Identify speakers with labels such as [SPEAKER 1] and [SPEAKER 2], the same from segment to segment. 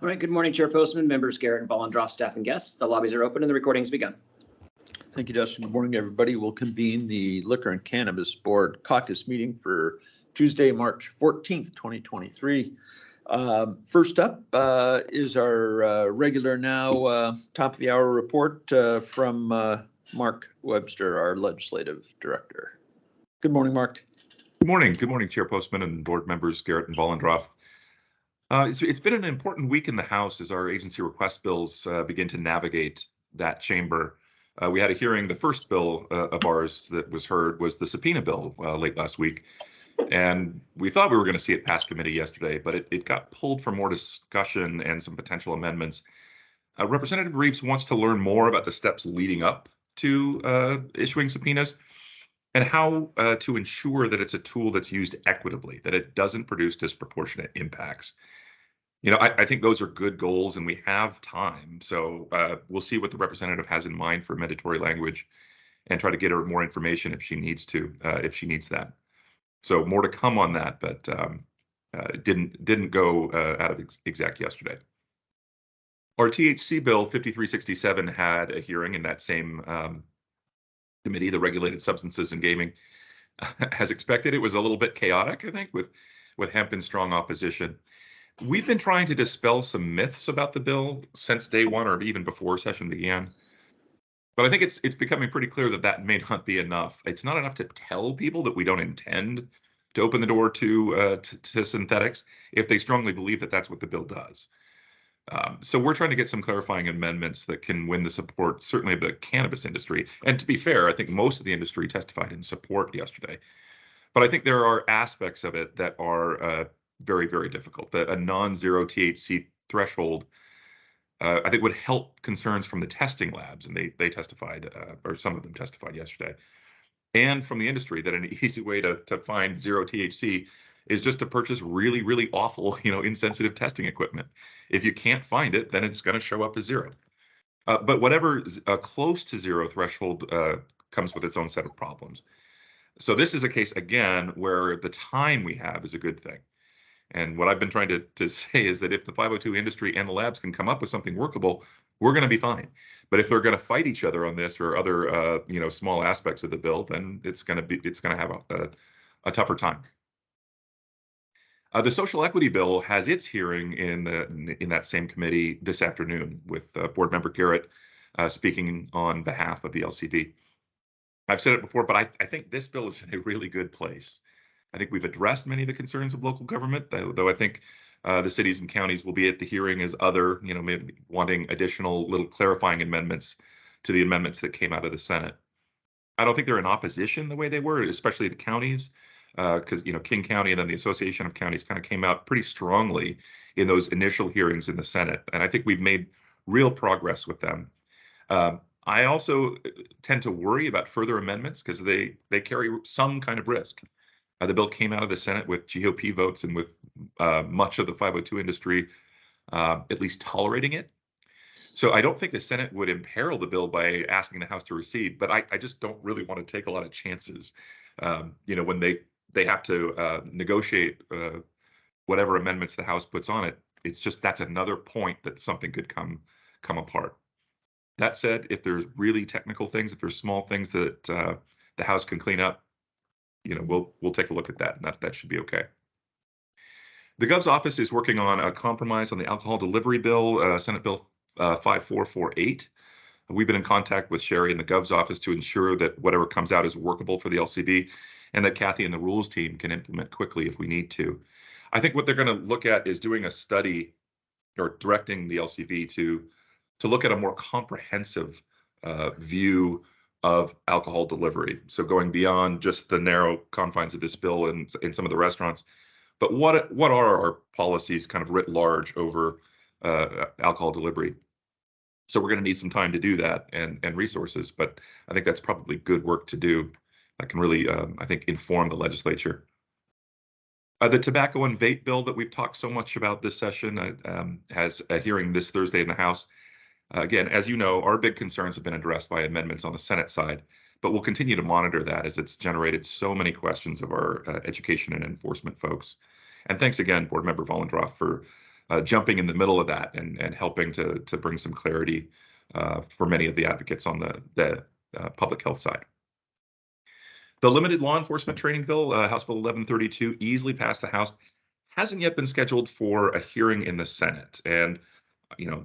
[SPEAKER 1] All right, good morning, Chair Postman, members Garrett and Vollendroff, staff and guests. The lobbies are open and the recording's begun.
[SPEAKER 2] Thank you, Justin. Good morning, everybody. We'll convene the Liquor and Cannabis Board caucus meeting for Tuesday, March 14th, 2023. First up is our regular now top of the hour report from Mark Webster, our legislative director. Good morning, Mark.
[SPEAKER 3] Good morning. Good morning, Chair Postman and board members Garrett and Vollendroff. It's been an important week in the House as our agency request bills begin to navigate that chamber. We had a hearing. The first bill of ours that was heard was the subpoena bill late last week. And we thought we were going to see it pass committee yesterday, but it got pulled for more discussion and some potential amendments. Representative Reeves wants to learn more about the steps leading up to issuing subpoenas and how to ensure that it's a tool that's used equitably, that it doesn't produce disproportionate impacts. You know, I think those are good goals and we have time. So we'll see what the representative has in mind for mandatory language and try to get her more information if she needs to, if she needs that. So more to come on that, but it didn't go out of exec yesterday. Our THC bill 5367 had a hearing in that same committee, the Regulated Substances and Gaming. As expected, it was a little bit chaotic, I think, with hemp in strong opposition. We've been trying to dispel some myths about the bill since day one or even before session began. But I think it's becoming pretty clear that that may not be enough. It's not enough to tell people that we don't intend to open the door to synthetics if they strongly believe that that's what the bill does. So we're trying to get some clarifying amendments that can win the support, certainly of the cannabis industry. And to be fair, I think most of the industry testified in support yesterday. But I think there are aspects of it that are very, very difficult. A non-zero THC threshold, I think, would help concerns from the testing labs, and they testified, or some of them testified yesterday, and from the industry that an easy way to find zero THC is just to purchase really, really awful, insensitive testing equipment. If you can't find it, then it's going to show up as zero. But whatever close to zero threshold comes with its own set of problems. So this is a case, again, where the time we have is a good thing. And what I've been trying to say is that if the 502 industry and the labs can come up with something workable, we're going to be fine. But if they're going to fight each other on this or other, small aspects of the bill, then it's going to have a tougher time. The social equity bill has its hearing in that same committee this afternoon with board member Garrett speaking on behalf of the LCB. I've said it before, but I think this bill is in a really good place. I think we've addressed many of the concerns of local government, though I think the cities and counties will be at the hearing as other, maybe wanting additional little clarifying amendments to the amendments that came out of the Senate. I don't think they're in opposition the way they were, especially the counties, because, King County and then the Association of Counties kind of came out pretty strongly in those initial hearings in the Senate. And I think we've made real progress with them. I also tend to worry about further amendments because they carry some kind of risk. The bill came out of the Senate with GOP votes and with much of the 502 industry at least tolerating it. So I don't think the Senate would imperil the bill by asking the House to recede, but I just don't really want to take a lot of chances. When they have to negotiate whatever amendments the House puts on it, it's just that's another point that something could come apart. That said, if there's really technical things, if there's small things that the House can clean up, we'll take a look at that, and that should be okay. The Gov's office is working on a compromise on the alcohol delivery bill, Senate Bill 5448. We've been in contact with Sherry in the Gov's office to ensure that whatever comes out is workable for the LCB and that Kathy and the rules team can implement quickly if we need to. I think what they're going to look at is doing a study or directing the LCB to look at a more comprehensive view of alcohol delivery. So going beyond just the narrow confines of this bill and in some of the restaurants, but what are our policies kind of writ large over alcohol delivery? So we're going to need some time to do that and resources, but I think that's probably good work to do. That can really, I think, inform the legislature. The tobacco and vape bill that we've talked so much about this session has a hearing this Thursday in the House. Again, as you know, our big concerns have been addressed by amendments on the Senate side, but we'll continue to monitor that as it's generated so many questions of our education and enforcement folks. And thanks again, Board Member Vollendroff, for jumping in the middle of that and helping to bring some clarity for many of the advocates on the public health side. The limited law enforcement training bill, House Bill 1132, easily passed the House, hasn't yet been scheduled for a hearing in the Senate. And,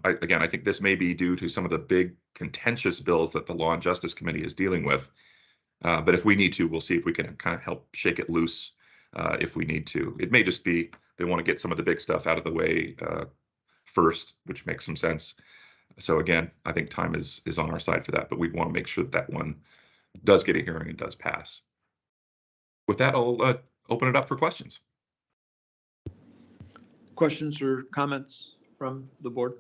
[SPEAKER 3] I think this may be due to some of the big contentious bills that the Law and Justice Committee is dealing with. But if we need to, we'll see if we can kind of help shake it loose if we need to. It may just be they want to get some of the big stuff out of the way first, which makes some sense. So again, I think time is on our side for that, but we want to make sure that one does get a hearing and does pass. With that, I'll open it up for questions.
[SPEAKER 2] Questions or comments from the board?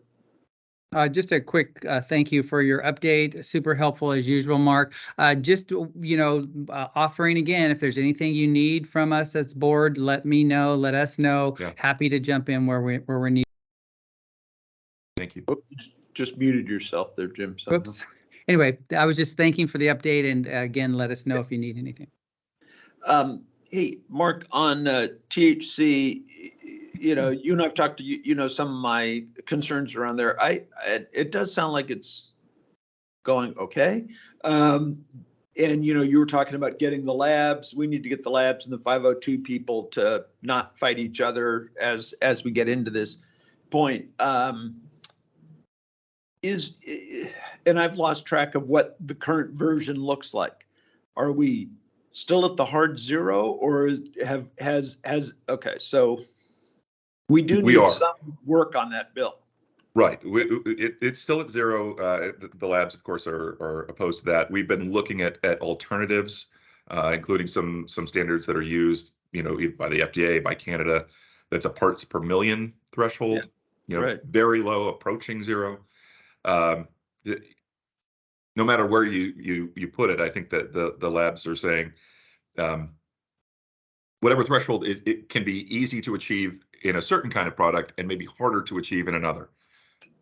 [SPEAKER 4] Just a quick thank you for your update. Super helpful as usual, Mark. Just, offering again, if there's anything you need from us as board, let me know, let us know.
[SPEAKER 3] Yeah.
[SPEAKER 4] Happy to jump in where we're needed.
[SPEAKER 3] Thank you.
[SPEAKER 2] Just muted yourself there, Jim. somehow.
[SPEAKER 4] Oops. Anyway, I was just thanking for the update, and again, let us know if you need anything.
[SPEAKER 2] Hey, Mark, on THC, you and I've talked to some of my concerns around there. It does sound like it's going okay. And you were talking about getting the labs. We need to get the labs and the 502 people to not fight each other as we get into this point. And I've lost track of what the current version looks like. Are we still at the hard zero, or okay, so we do need some work on that bill.
[SPEAKER 3] Right. It's still at zero. The labs, of course, are opposed to that. We've been looking at alternatives, including some standards that are used, either by the FDA, by Canada. That's a parts per million threshold.
[SPEAKER 2] Yeah. Right.
[SPEAKER 3] Very low, approaching zero. No matter where you put it, I think that the labs are saying whatever threshold is, it can be easy to achieve in a certain kind of product and maybe harder to achieve in another.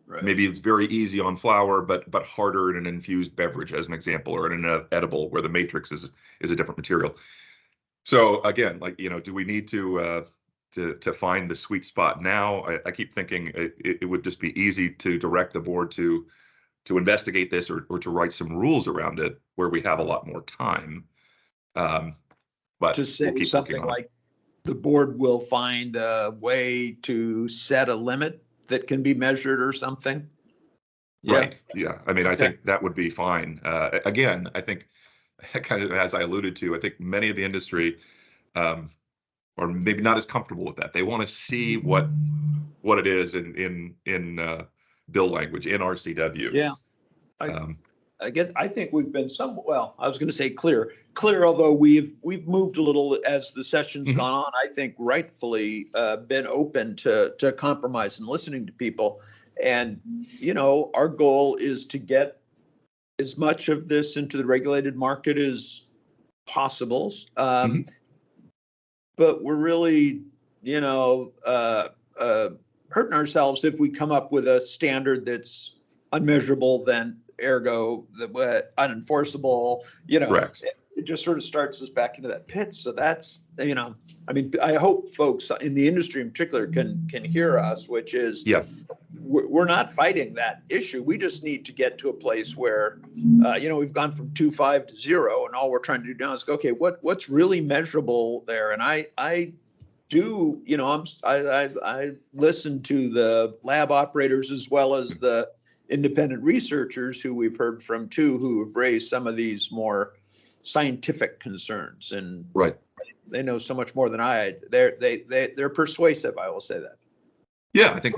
[SPEAKER 2] Right.
[SPEAKER 3] Maybe it's very easy on flour, but harder in an infused beverage, as an example, or in an edible where the matrix is a different material. So again, do we need to find the sweet spot now? I keep thinking it would just be easy to direct the board to investigate this or to write some rules around it where we have a lot more time. But
[SPEAKER 2] to say
[SPEAKER 3] we'll keep
[SPEAKER 2] something like the board will find a way to set a limit that can be measured or something. Yeah.
[SPEAKER 3] Right. Yeah. I mean, I think that would be fine. Again, I think kind of as I alluded to, I think many of the industry are maybe not as comfortable with that. They want to see what it is in bill language, in RCW.
[SPEAKER 2] Yeah. I think we've been I was going to say clear, although we've moved a little as the session's gone on. I think rightfully been open to compromise and listening to people. And, our goal is to get as much of this into the regulated market as possible. But we're really, hurting ourselves if we come up with a standard that's unmeasurable, then ergo unenforceable.
[SPEAKER 3] Correct.
[SPEAKER 2] It just sort of starts us back into that pit. So that's, I hope folks in the industry in particular can hear us, which is, we're not fighting that issue. We just need to get to a place where, we've gone from 2.5 to 0, and all we're trying to do now is go, okay, what's really measurable there? And I do, I listen to the lab operators as well as the independent researchers who we've heard from too, who have raised some of these more scientific concerns, and they know so much more than I. They're persuasive. I will say that.
[SPEAKER 3] Yeah, I think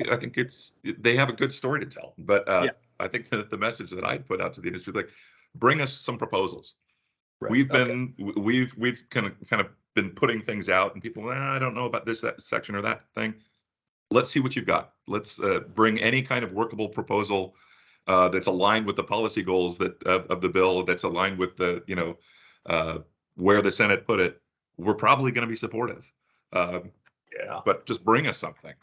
[SPEAKER 3] they have a good story to tell. But I think that the message that I put out to the industry, bring us some proposals. Right. We've kind of been putting things out, and people, I don't know about this section or that thing. Let's see what you've got. Let's bring any kind of workable proposal that's aligned with the policy goals of the bill, that's aligned with the where the Senate put it. We're probably going to be supportive. But just bring us something.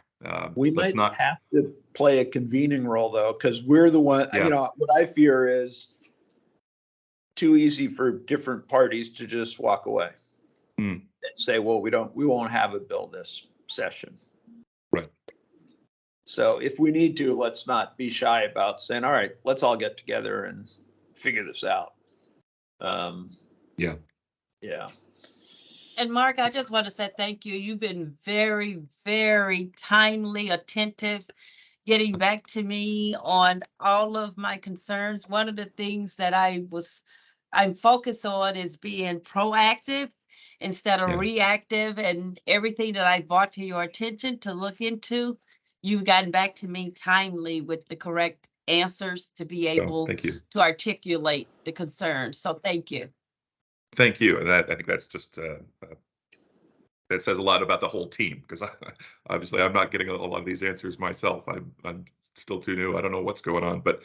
[SPEAKER 2] We might have to play a convening role though, because we're the one. What I fear is too easy for different parties to just walk away and say, well, we won't have a bill this session.
[SPEAKER 3] Right.
[SPEAKER 2] So if we need to, let's not be shy about saying, all right, let's all get together and figure this out.
[SPEAKER 3] Yeah.
[SPEAKER 2] Yeah.
[SPEAKER 5] And Mark, I just want to say thank you. You've been very, very timely, attentive, getting back to me on all of my concerns. One of the things that I'm focused on is being proactive instead of
[SPEAKER 3] Yeah.
[SPEAKER 5] reactive, and everything that I brought to your attention to look into, you've gotten back to me timely with the correct answers to be
[SPEAKER 3] So,
[SPEAKER 5] able
[SPEAKER 3] thank you.
[SPEAKER 5] to articulate the concerns. So thank you.
[SPEAKER 3] Thank you. And I think that's just, that says a lot about the whole team, because obviously I'm not getting a lot of these answers myself. I'm still too new. I don't know what's going on, but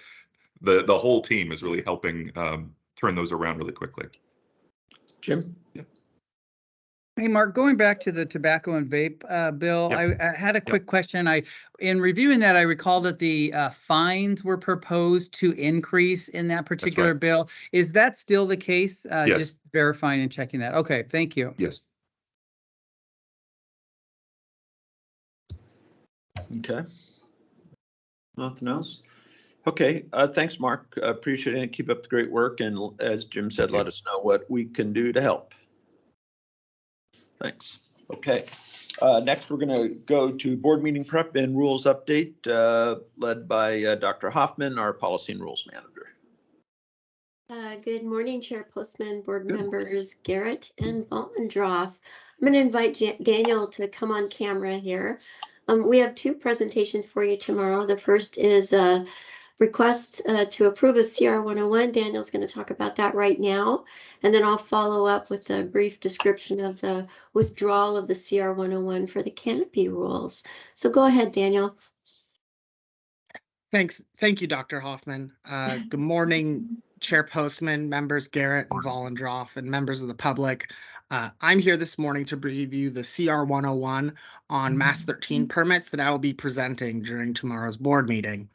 [SPEAKER 3] the whole team is really helping turn those around really quickly.
[SPEAKER 2] Jim?
[SPEAKER 3] Yeah.
[SPEAKER 4] Hey, Mark, going back to the tobacco and vape bill,
[SPEAKER 3] Yep.
[SPEAKER 4] I had a quick question. In reviewing that, I recall that the fines were proposed to increase in that particular
[SPEAKER 3] right.
[SPEAKER 4] bill. Is that still the case?
[SPEAKER 3] Yes.
[SPEAKER 4] Just verifying and checking that. Okay, thank you.
[SPEAKER 3] Yes.
[SPEAKER 2] Okay. Nothing else? Okay, thanks, Mark. Appreciate it. Keep up the great work. And as Jim said,
[SPEAKER 3] Thank you.
[SPEAKER 2] let us know what we can do to help. Thanks. Okay. Next, we're going to go to board meeting prep and rules update, led by Dr. Hoffman, our policy and rules manager.
[SPEAKER 6] Good morning, Chair Postman, board
[SPEAKER 2] Good.
[SPEAKER 6] members Garrett and Vollendroff. I'm going to invite Daniel to come on camera here. We have two presentations for you tomorrow. The first is a request to approve a CR 101. Daniel's going to talk about that right now. And then I'll follow up with a brief description of the withdrawal of the CR 101 for the canopy rules. So go ahead, Daniel.
[SPEAKER 7] Thanks. Thank you, Dr. Hoffman. Good morning, Chair Postman, members Garrett and Vollendroff, and members of the public. I'm here this morning to review the CR 101 on Mass 13 permits that I will be presenting during tomorrow's board meeting.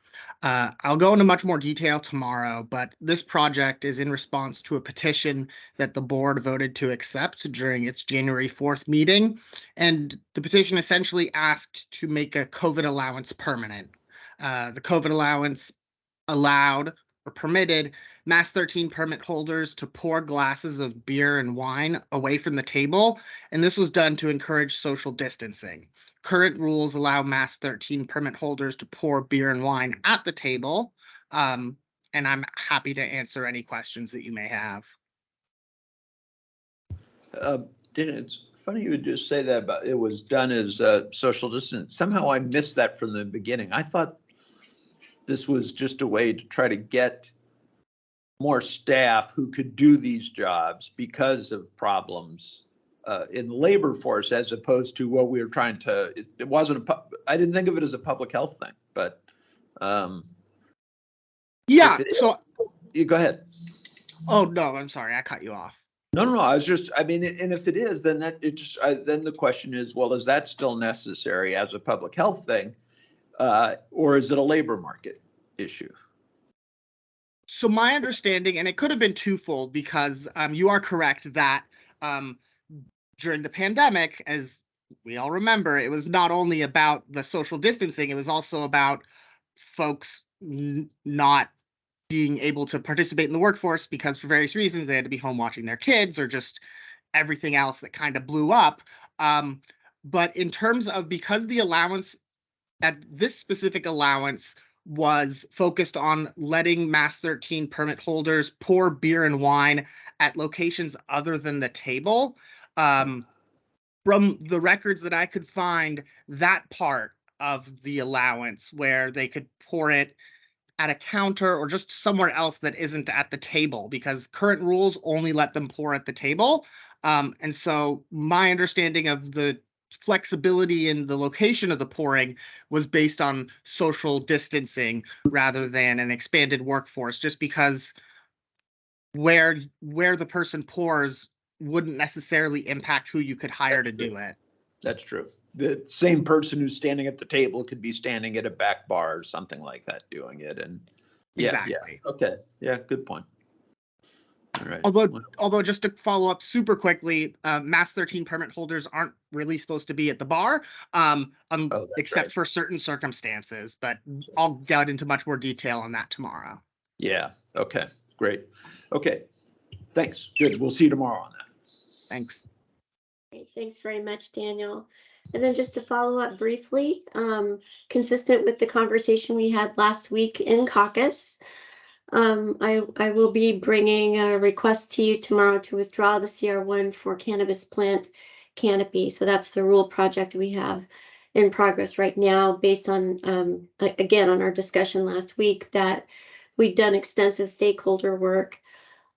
[SPEAKER 7] I'll go into much more detail tomorrow, but this project is in response to a petition that the board voted to accept during its January 4th meeting. And the petition essentially asked to make a COVID allowance permanent. The COVID allowance allowed or permitted Mass 13 permit holders to pour glasses of beer and wine away from the table, and this was done to encourage social distancing. Current rules allow Mass 13 permit holders to pour beer and wine at the table, and I'm happy to answer any questions that you may have.
[SPEAKER 2] It's funny you would just say that about it was done as social distance. Somehow I missed that from the beginning. I thought this was just a way to try to get more staff who could do these jobs because of problems in the labor force, as opposed to what we were trying to, it wasn't, I didn't think of it as a public health thing, but
[SPEAKER 7] Yeah,
[SPEAKER 2] so you go ahead.
[SPEAKER 7] Oh, no, I'm sorry, I cut you off.
[SPEAKER 2] No, I was just, I mean, and if it is, then that it just, then the question is, well, is that still necessary as a public health thing? Or is it a labor market issue?
[SPEAKER 7] So my understanding, and it could have been twofold, because you are correct that during the pandemic, as we all remember, it was not only about the social distancing, it was also about folks not being able to participate in the workforce because for various reasons they had to be home watching their kids or just everything else that kind of blew up. But in terms of, because the allowance, at this specific allowance was focused on letting Mass 13 permit holders pour beer and wine at locations other than the table. From the records that I could find, that part of the allowance where they could pour it at a counter or just somewhere else that isn't at the table, because current rules only let them pour at the table. And so my understanding of the flexibility in the location of the pouring was based on social distancing rather than an expanded workforce, just because where the person pours wouldn't necessarily impact who you could hire to do it.
[SPEAKER 2] That's true. The same person who's standing at the table could be standing at a back bar or something like that doing it. And yeah,
[SPEAKER 7] Exactly.
[SPEAKER 2] yeah. Okay. Yeah, good point. All right.
[SPEAKER 7] Although just to follow up super quickly, Mass 13 permit holders aren't really supposed to be at the bar,
[SPEAKER 2] that's
[SPEAKER 7] except
[SPEAKER 2] right.
[SPEAKER 7] for certain circumstances. But I'll get into much more detail on that tomorrow.
[SPEAKER 2] Yeah. Okay. Great. Okay. Thanks. Good. We'll see you tomorrow on that.
[SPEAKER 7] Thanks.
[SPEAKER 6] Great, thanks very much, Daniel. And then just to follow up briefly, consistent with the conversation we had last week in caucus, I will be bringing a request to you tomorrow to withdraw the CR1 for cannabis plant canopy. So that's the rule project we have in progress right now, based on, again, on our discussion last week that we'd done extensive stakeholder work.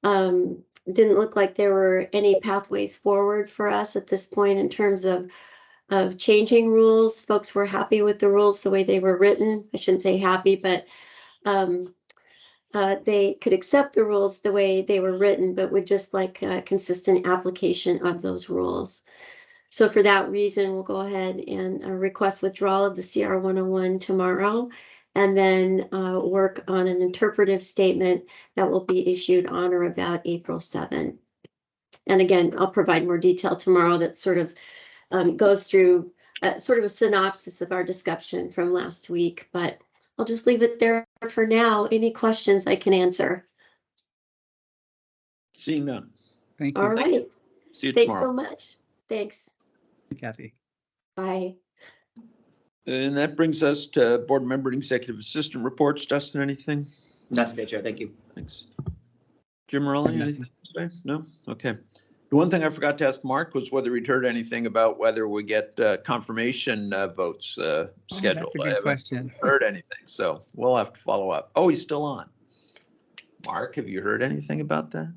[SPEAKER 6] Didn't look like there were any pathways forward for us at this point in terms of changing rules. Folks were happy with the rules the way they were written. I shouldn't say happy, but they could accept the rules the way they were written, but would just like a consistent application of those rules. So for that reason, we'll go ahead and request withdrawal of the CR 101 tomorrow, and then work on an interpretive statement that will be issued on or about April 7th. And again, I'll provide more detail tomorrow that sort of goes through sort of a synopsis of our discussion from last week, but I'll just leave it there for now. Any questions I can answer?
[SPEAKER 2] Seeing none.
[SPEAKER 4] Thank
[SPEAKER 6] All
[SPEAKER 4] you,
[SPEAKER 6] right.
[SPEAKER 2] See you
[SPEAKER 6] Thanks
[SPEAKER 2] tomorrow.
[SPEAKER 6] so much. Thanks.
[SPEAKER 4] Kathy.
[SPEAKER 6] Bye.
[SPEAKER 2] And that brings us to board member and executive assistant reports. Dustin, anything?
[SPEAKER 1] Not today, Chair. Thank you.
[SPEAKER 2] Thanks. Jim Morelli,
[SPEAKER 4] Nothing.
[SPEAKER 2] anything to say? No? Okay. The one thing I forgot to ask Mark was whether he'd heard anything about whether we get confirmation votes scheduled.
[SPEAKER 4] That's a
[SPEAKER 2] I
[SPEAKER 4] good
[SPEAKER 2] haven't
[SPEAKER 4] question.
[SPEAKER 2] heard anything, so we'll have to follow up. Oh, he's still on. Mark, have you heard anything about that?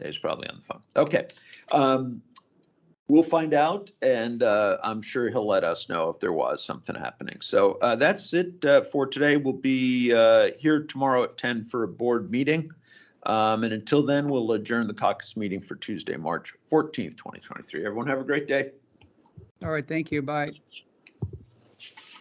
[SPEAKER 2] He's probably on the phone. Okay. We'll find out, and I'm sure he'll let us know if there was something happening. So that's it for today. We'll be here tomorrow at 10 for a board meeting. And until then, we'll adjourn the caucus meeting for Tuesday, March 14th, 2023. Everyone have a great day.
[SPEAKER 4] All right, thank you. Bye.